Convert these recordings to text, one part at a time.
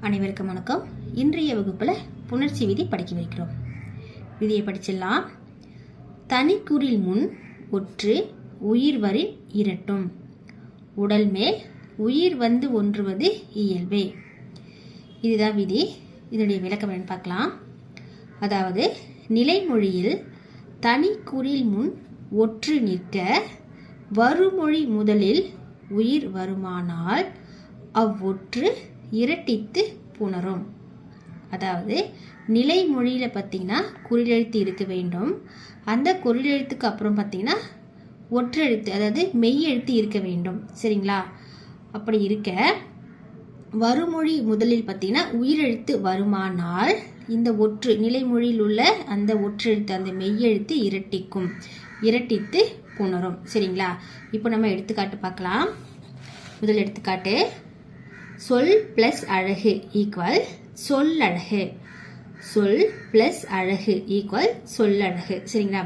அனைவருக்கும் வணக்கம். இன்றைய வகுப்பில் புணர்ச்சி விதி படிக்க வைக்கிறோம். விதியை படிச்சிடலாம். தனிக்குறில் முன் ஒற்று உயிர் வரின் இரட்டும் உடல் மேல் உயிர் வந்து ஒன்றுவது இயல்பே. இதுதான் விதி. இதனுடைய விளக்கம் என்னன்னு பார்க்கலாம். அதாவது நிலைமொழியில் தனிக்குறில் முன் ஒற்று நிற்க வருமொழி முதலில் உயிர் வருமானால் அவ்வொற்று இரட்டித்து புணரும். அதாவது நிலைமொழியில் பார்த்தீங்கன்னா குறிலெழுத்து இருக்க வேண்டும். அந்த குறிலெழுத்துக்கு அப்புறம் பார்த்தீங்கன்னா ஒற்றெழுத்து, அதாவது மெய் எழுத்து இருக்க வேண்டும். சரிங்களா? அப்படி இருக்க வருமொழி முதலில் பார்த்தீங்கன்னா உயிரெழுத்து வருமானால் இந்த ஒற்று நிலைமொழியில் உள்ள அந்த ஒற்றெழுத்து, அந்த மெய்யெழுத்து இரட்டித்து புணரும். சரிங்களா? இப்போ நம்ம எடுத்துக்காட்டு பார்க்கலாம். முதல் எடுத்துக்காட்டு, சொல் பிளஸ் அழகு ஈக்குவல் சொல்லழகு. சொல் பிளஸ் அழகு ஈக்குவல் சொல்லழகு. சரிங்களா?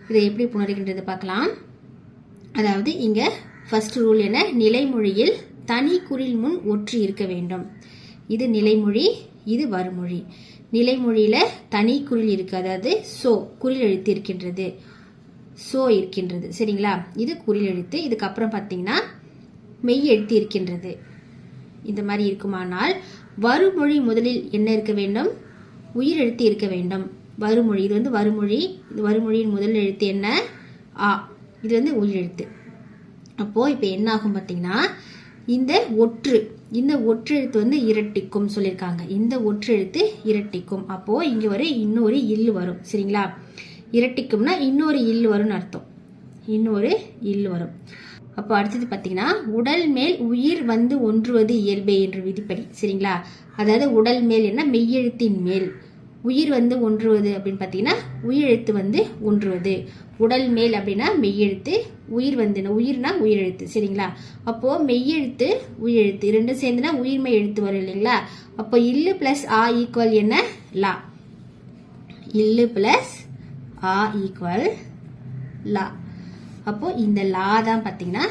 இதை எப்படி புணருகின்றது பார்க்கலாம். அதாவது இங்க ஃபர்ஸ்ட் ரூல் என்ன? நிலைமொழியில் தனி குறில் முன் ஒற்று இருக்க வேண்டும். இது நிலைமொழி, இது வருமொழி. நிலைமொழியில தனி குறில் இருக்கு, அதாவது சோ குறில் எழுத்து இருக்கின்றது, சோ இருக்கின்றது. சரிங்களா? இது குறில் எழுத்து. இதுக்கப்புறம் பார்த்தீங்கன்னா மெய் எழுத்து இருக்கின்றது. இந்த மாதிரி இருக்குமானால் வருமொழி முதலில் என்ன இருக்க வேண்டும்? உயிர் எழுத்து இருக்க வேண்டும். வருமொழி, இது வந்து வருமொழி. இந்த வருமொழியின் முதல் எழுத்து என்ன? ஆ. இது வந்து உயிர் எழுத்து. அப்போ இப்போ என்ன ஆகும் பார்த்தீங்கன்னா, இந்த ஒற்று எழுத்து வந்து இரட்டிக்கும் சொல்லியிருக்காங்க. இந்த ஒற்று எழுத்து இரட்டிக்கும். அப்போ இங்க இன்னொரு இல்லு வரும். சரிங்களா? இரட்டிக்கும்னா இன்னொரு இல்லு வரும்னு அர்த்தம். இன்னொரு இல்லு வரும். அப்போ அடுத்தது பார்த்தீங்கன்னா, உடல் மேல் உயிர் வந்து ஒன்றுவது இயல்பே என்ற விதிப்படி. சரிங்களா? அதாவது உடல் மேல் என்ன? மெய்யெழுத்தின் மேல் உயிர் வந்து ஒன்றுவது அப்படின்னு பார்த்தீங்கன்னா உயிரெழுத்து வந்து ஒன்றுவது. உடல் மேல் அப்படின்னா மெய்யெழுத்து, உயிர் வந்து உயிர்னா உயிரெழுத்து. சரிங்களா? அப்போ மெய்யெழுத்து உயிரெழுத்து இரண்டும் சேர்ந்துனா உயிர்மெய் எழுத்து வரும் இல்லைங்களா? அப்போ இல்லு பிளஸ் ஆ ஈக்குவல் என்ன? லா. இல்லு பிளஸ் ஆ ஈக்குவல் லா. அப்போ இந்த லா தான் பார்த்தீங்கன்னா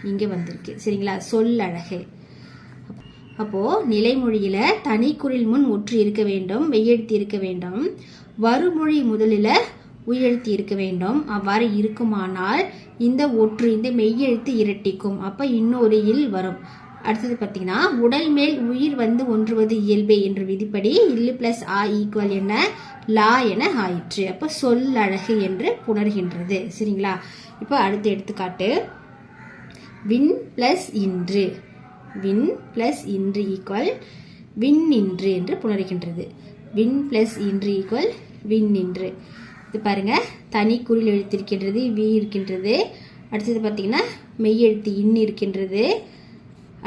இங்க வந்திருக்கு. சரிங்களா? சொல்லழகு. அப்போ நிலைமொழியில தனிக்குறில் முன் ஒற்று இருக்க வேண்டும், மெய்யெழுத்து இருக்க வேண்டும். வருமொழி முதலில் உயிரெழுத்து இருக்க வேண்டும். அவ்வாறு இருக்குமானால் இந்த ஒற்று, இந்த மெய்யெழுத்து இரட்டிக்கும். அப்ப இன்னொரு இல் வரும். அடுத்தது பார்த்தீங்கன்னா, உடல் மேல் உயிர் வந்து ஒன்றுவது இயல்பே என்ற விதிப்படி இல்லு பிளஸ் ஆ ஈக்குவல் என்ன? லா என ஆயிற்று. அப்ப சொல்லழகு என்று புணர்கின்றது. சரிங்களா? இப்போ அடுத்த எடுத்துக்காட்டு, விண் பிளஸ் இன்று. விண் பிளஸ் இன்று ஈக்குவல் விண் இன்று என்று புணர்கின்றது. விண் பிளஸ் இன்று ஈக்குவல் விண் இன்று. இது பாருங்க, தனி குறில் எழுத்து இருக்கின்றது, வி இருக்கின்றது. அடுத்தது பார்த்தீங்கன்னா மெய்யெழுத்து இன் இருக்கின்றது.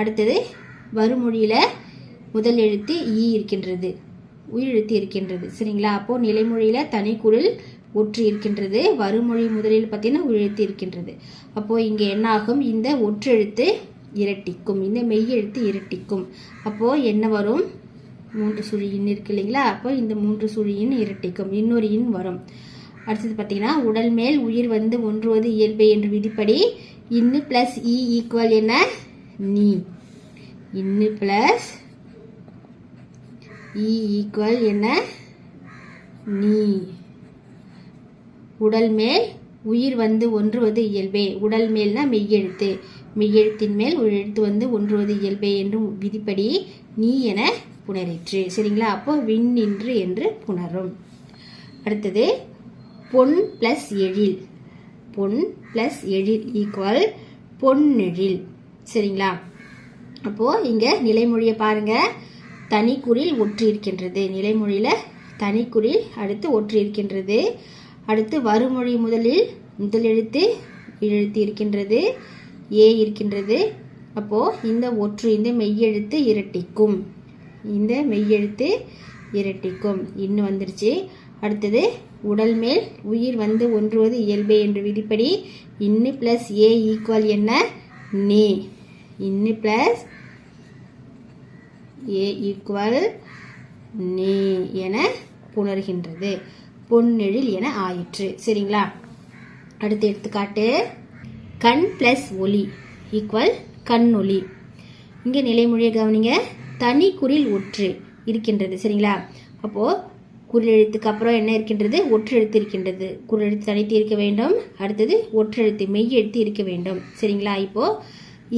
அடுத்தது வருமொழியில முதல் எழுத்து ஈ இருக்கின்றது, உயிரெழுத்து இருக்கின்றது. சரிங்களா? அப்போ நிலைமொழியில தனி குறில் ஒற்று இருக்கின்றது, வருமொழி முதலில் பார்த்தீங்கன்னா உயிரெழுத்து இருக்கின்றது. அப்போ இங்க என்ன ஆகும்? இந்த ஒற்றெழுத்து இரட்டிக்கும், இந்த மெய்யெழுத்து இரட்டிக்கும். அப்போ என்ன வரும்? 3 சுழி இன் இருக்கு இல்லைங்களா? அப்போ இந்த 3 சுழி இன் இரட்டிக்கும், இன்னொரு இன் வரும். அடுத்தது பார்த்தீங்கன்னா, உடல் மேல் உயிர் வந்து ஒன்றுவது இயல்பே என்ற விதிப்படி இன்னு பிளஸ் இ ஈக்குவல் என்ன? நீ. இன்னு பிளஸ் இ ஈக்குவல் என்ன? நீ. உடல் மேல் உயிர் வந்து ஒன்றுவது இயல்பே. உடல் மேல்னா மெய்யெழுத்து, மெய்யெழுத்தின் மேல் ஒரு எழுத்து வந்து ஒன்றுவது இயல்பே என்றும் விதிப்படி நீ என புணரிற்று. சரிங்களா? அப்போ விண் இன்று என்று புணரும். அடுத்தது பொன் பிளஸ் எழில். பொன் பிளஸ் எழில் ஈக்குவல் பொன்னெழில். சரிங்களா? அப்போ இங்க நிலைமொழியை பாருங்க, தனிக்குறில் ஒற்று இருக்கின்றது. நிலைமொழியில தனிக்குறில் அடுத்து ஒற்று இருக்கின்றது. அடுத்து வருமொழி முதலில் முதல் எழுத்து எழுத்து இருக்கின்றது, ஏ இருக்கின்றது. அப்போ இந்த ஒற்று, இந்த மெய்யெழுத்து இரட்டிக்கும், இந்த மெய்யெழுத்து இரட்டிக்கும். இன்னும் வந்துருச்சு. அடுத்தது உடல் மேல் உயிர் வந்து ஒன்றுவது இயல்பே என்ற விதிப்படி இன்னு பிளஸ் ஏ ஈக்குவல் என்ன? நே. இன்னு பிளஸ் ஏ ஈக்குவல் நே என புணர்கின்றது. பொன்னெழில் என ஆயிற்று. சரிங்களா? அடுத்த எடுத்துக்காட்டு, கண் பிளஸ் ஒளி ஈக்குவல் கண்ணொளி. இங்கே நிலைமொழியை கவனிங்க. தனி குறில் ஒற்று இருக்கின்றது. சரிங்களா? அப்போது குறில் எழுத்துக்கு அப்புறம் என்ன இருக்கின்றது? ஒற்று எழுத்து இருக்கின்றது. குறில் எழுத்து தனித்து இருக்க வேண்டும். அடுத்தது ஒற்று எழுத்து மெய் எழுத்து இருக்க வேண்டும். சரிங்களா? இப்போது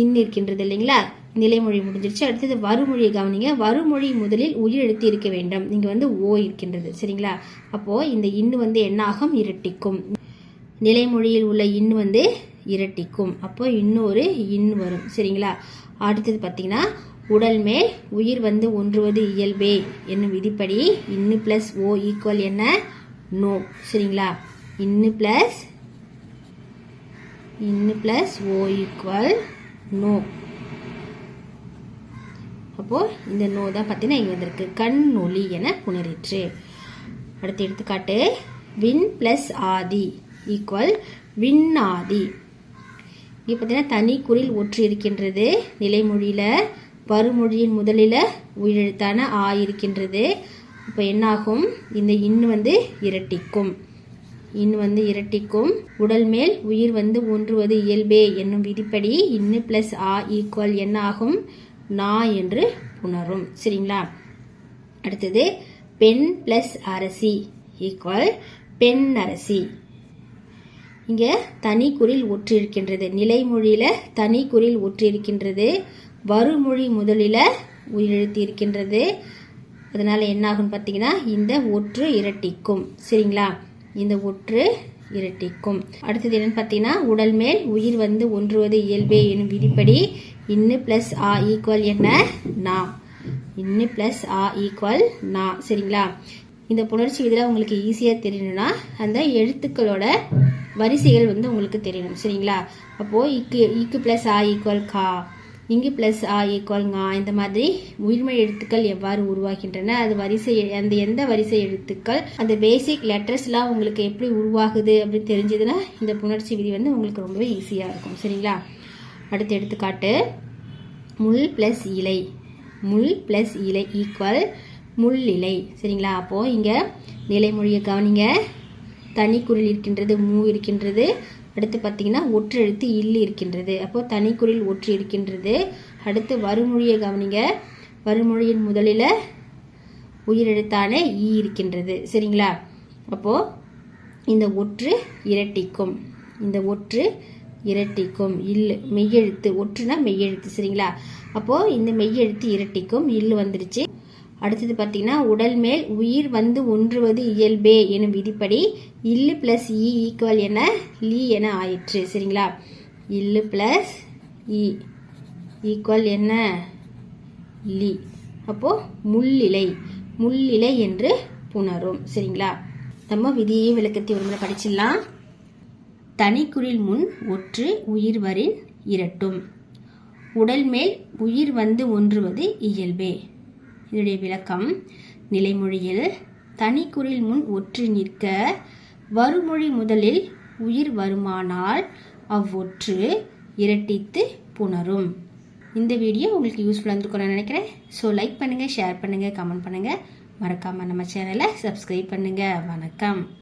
இன் இருக்கின்றது இல்லைங்களா? நிலைமொழி முடிஞ்சிருச்சு. அடுத்தது வருமொழியை கவனிங்க. வருமொழி முதலில் உயிர் எழுத்து இருக்க வேண்டும். இங்கே ஓ இருக்கின்றது. சரிங்களா? அப்போது இந்த இன்னு என்ன ஆகும்? இரட்டிக்கும். நிலைமொழியில் உள்ள இன்னு இரட்டிக்கும். அப்போ இன்னொரு இன் வரும். சரிங்களா? அடுத்தது பார்த்தீங்கன்னா உடல் மேல் உயிர் ஒன்றுவது இயல்பே என்னும் விதிப்படி இன்னு பிளஸ் ஓ ஈக்குவல் என்ன? நோ. சரிங்களா? இன்னு பிளஸ் ஓ ஈக்குவல் நோ. அப்போ இந்த நோ தான் பார்த்தீங்கன்னா இங்கே வந்திருக்கு. கண்ணொளி என புணரிற்று. அடுத்த எடுத்துக்காட்டு வின் பிளஸ் ஆதி ஈக்குவல் விண்ணாதி. இங்கே பார்த்தீங்கன்னா தனி குறில் ஒற்று இருக்கின்றது நிலைமொழியில். வருமொழியின் முதலில் உயிரெழுத்தான ஆ இருக்கின்றது. இப்போ என்னாகும்? இந்த இன்னு இரட்டிக்கும். இன்னு இரட்டிக்கும். உடல் மேல் உயிர் ஒன்றுவது இயல்பே என்னும் விதிப்படி இன்னு பிளஸ் ஆ ஈக்குவல் என்ன ஆகும்? நா என்று புணரும். சரிங்களா? அடுத்தது பெண் பிளஸ் அரசி ஈக்குவல் பெண் அரசி. இங்கே தனி குறில் ஒற்று இருக்கின்றது. நிலைமொழியில் தனி குறில் ஒற்று இருக்கின்றது. வருமொழி முதலில் உயிரெழுத்து இருக்கின்றது. அதனால என்ன ஆகும் பார்த்தீங்கன்னா இந்த ஒற்று இரட்டிக்கும். சரிங்களா? இந்த ஒற்று இரட்டிக்கும். அடுத்தது என்னன்னு பார்த்தீங்கன்னா உடல் மேல் உயிர் ஒன்றுவது இயல்பே எனும் விதிப்படி இன்னு பிளஸ் ஆ ஈக்குவல் என்ன? நா. இன்னு பிளஸ் ஆ ஈக்குவல் நா. சரிங்களா? இந்த புணர்ச்சி விதியில் உங்களுக்கு ஈஸியாக தெரியணும்னா அந்த எழுத்துக்களோட வரிசைகள் உங்களுக்கு தெரியணும். சரிங்களா? அப்போது இக்கு பிளஸ் ஆ ஈக்குவல் கா, இங்கு பிளஸ் ஆ ஈக்குவல் ngா. இந்த மாதிரி உயிர்மை எழுத்துக்கள் எவ்வாறு உருவாகின்றன, அது வரிசை எந்த வரிசை எழுத்துக்கள், அந்த பேசிக் லெட்டர்ஸ்லாம் உங்களுக்கு எப்படி உருவாகுது அப்படின்னு தெரிஞ்சதுன்னா இந்த புணர்ச்சி விதி உங்களுக்கு ரொம்பவே ஈஸியாக இருக்கும். சரிங்களா? அடுத்த எடுத்துக்காட்டு முள் பிளஸ் இலை. முள் பிளஸ் இலை ஈக்குவல் முள் இலை. சரிங்களா? அப்போது இங்கே நிலைமொழியை கவனிங்க. தனி குறில் இருக்கின்றது, மூ இருக்கின்றது. அடுத்து பார்த்தீங்கன்னா ஒற்று எழுத்து இல்லு இருக்கின்றது. அப்போது தனி குறில் ஒற்று இருக்கின்றது. அடுத்து வருமொழியை கவனிங்க. வருமொழியின் முதலில் உயிரெழுத்தான ஈ இருக்கின்றது. சரிங்களா? அப்போது இந்த ஒற்று இரட்டிக்கும். இந்த ஒற்று இரட்டிக்கும். இல்லு மெய்யெழுத்து. ஒற்றுனா மெய்யெழுத்து. சரிங்களா? அப்போது இந்த மெய்யெழுத்து இரட்டிக்கும். இல்லு வந்துருச்சு. அடுத்தது பார்த்தீங்கன்னா உடல் மேல் உயிர் ஒன்றுவது இயல்பே எனும் விதிப்படி இல்லு பிளஸ் இ ஈக்குவல் என லீ என ஆயிற்று. சரிங்களா? இல்லு பிளஸ் இ ஈக்குவல் என்ன? லீ. அப்போது முள்ளிலை. முள்ளிலை என்று புணரும். சரிங்களா? நம்ம விதியை விளக்கத்தை ஒரு முறை படிச்சிடலாம். தனிக்குறில் முன் ஒற்று உயிர் வரின் இரட்டும். உடல் மேல் உயிர் ஒன்றுவது இயல்பே. இதனுடைய விளக்கம் நிலைமொழியில் தனிக்குறில் முன் ஒற்று நிற்க வருமொழி முதலில் உயிர் வருமானால் அவ்வொற்று இரட்டித்து புணரும். இந்த வீடியோ உங்களுக்கு யூஸ்ஃபுல்லாக இருந்திருக்கும்னு நினைக்கிறேன். ஸோ லைக் பண்ணுங்கள், ஷேர் பண்ணுங்கள், கமெண்ட் பண்ணுங்கள். மறக்காமல் நம்ம சேனலை சப்ஸ்கிரைப் பண்ணுங்கள். வணக்கம்.